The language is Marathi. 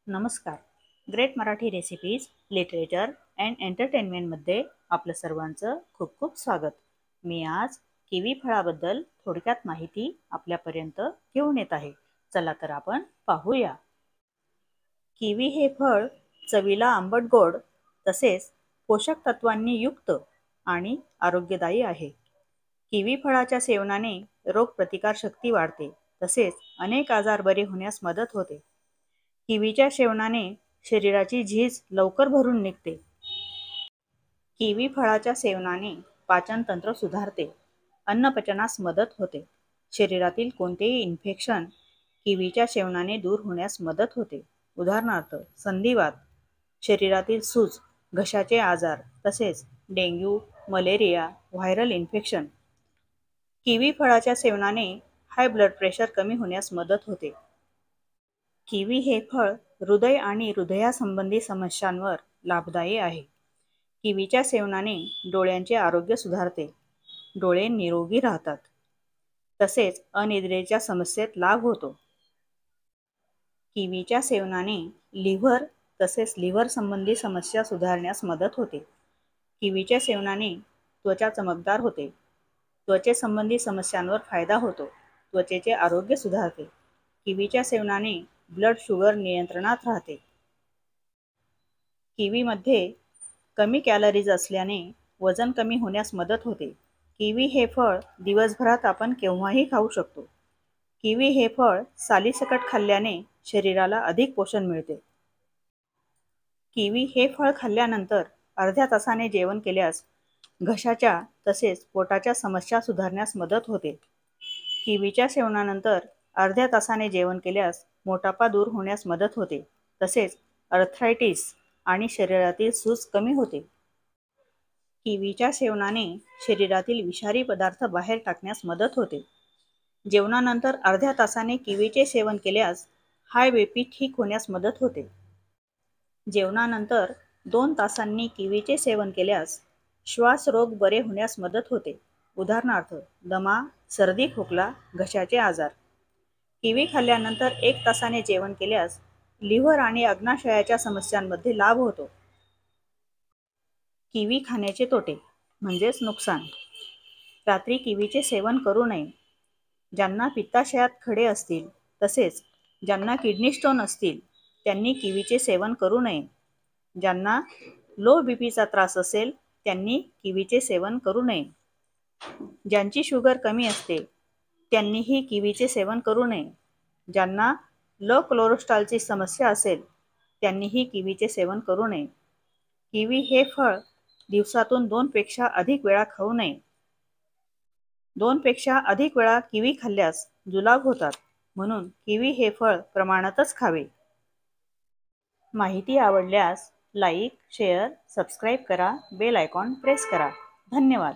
नमस्कार. Great Marathi recipes, literature and एंटरटेनमेंटमध्ये आपलं सर्वांचं खूप खूप स्वागत. मी आज किवी फळाबद्दल थोडक्यात माहिती आपल्यापर्यंत घेऊन येत आहे. चला तर आपण पाहूया. किवी हे फळ चवीला आंबट गोड तसेच पोषक तत्वांनी युक्त आणि आरोग्यदायी आहे. किवी फळाच्या सेवनाने रोगप्रतिकारशक्ती वाढते तसेच अनेक आजार बरे होण्यास मदत होते. किवीच्या सेवनाने शरीराची झीज लवकर भरून निघते. किवी फळाच्या सेवनाने पाचनतंत्र सुधारते, अन्नपचनास मदत होते. शरीरातील कोणतेही इन्फेक्शन किवीच्या सेवनाने दूर होण्यास मदत होते. उदाहरणार्थ संधिवात, शरीरातील सूज, घशाचे आजार तसेच dengue, malaria, viral infection. Kiwi फळाच्या सेवनाने हाय ब्लड प्रेशर कमी होण्यास मदत होते. किवी हे फळ हृदय आणि हृदयासंबंधी समस्यांवर लाभदायी आहे. किवीच्या सेवनाने डोळ्यांचे आरोग्य सुधारते, डोळे निरोगी राहतात. तसेच अनिद्रेच्या समस्येत लाभ होतो. किवीच्या सेवनाने लिव्हर तसेच लिव्हर संबंधी समस्या सुधारण्यास मदत होते. किवीच्या सेवनाने त्वचा चमकदार होते, त्वचेसंबंधी समस्यांवर फायदा होतो, त्वचेचे आरोग्य सुधारते. किवीच्या सेवनाने ब्लड शुगर नियंत्रणात राहते. किवीमध्ये कमी कॅलरीज असल्याने वजन कमी होण्यास मदत होते. किवी हे फळ दिवसभरात आपण केव्हाही खाऊ शकतो. किवी हे फळ सालीसकट खाल्ल्याने शरीराला अधिक पोषण मिळते. किवी हे फळ खाल्ल्यानंतर अर्ध्या तासाने जेवण केल्यास घशाच्या तसेच पोटाच्या समस्या सुधारण्यास मदत होते. किवीच्या सेवनानंतर अर्ध्या तासाने जेवण केल्यास मोटापा दूर होण्यास मदत होते तसेच अर्थरायटिस आणि शरीरातील सूज कमी होते. किवीच्या सेवनाने शरीरातील विषारी पदार्थ बाहेर टाकण्यास मदत होते. जेवणानंतर अर्ध्या तासाने किवीचे सेवन केल्यास हाय बीपी ठीक होण्यास मदत होते. जेवणानंतर 2 तासांनी किवीचे सेवन केल्यास श्वास रोग बरे होण्यास मदत होते. उदाहरणार्थ दमा, सर्दी खोकला, घशाचे आजार. किवी खाल्ल्यानंतर 1 तासाने जेवण केल्यास लिव्हर आणि अग्नाशयाच्या समस्यांमध्ये लाभ होतो. किवी खाण्याचे तोटे म्हणजेच नुकसान. रात्री किवीचे सेवन करू नये. ज्यांना पित्ताशयात खडे असतील तसेच ज्यांना किडनी स्टोन असतील त्यांनी किवीचे सेवन करू नये. ज्यांना लो बीपीचा त्रास असेल त्यांनी किवीचे सेवन करू नये. ज्यांची शुगर कमी असते त्यांनीही किवीचे सेवन करू नये. ज्यांना लो कोलेस्ट्रॉलची समस्या असेल त्यांनीही किवीचे सेवन करू नये. किवी हे फळ दिवसातून 2 पेक्षा अधिक वेळा खाऊ नये. 2 पेक्षा अधिक वेळा किवी खाल्ल्यास जुलाब होतात, म्हणून किवी हे फळ प्रमाणातच खावे. माहिती आवडल्यास लाईक, शेअर, सबस्क्राईब करा, बेल आयकॉन प्रेस करा. धन्यवाद.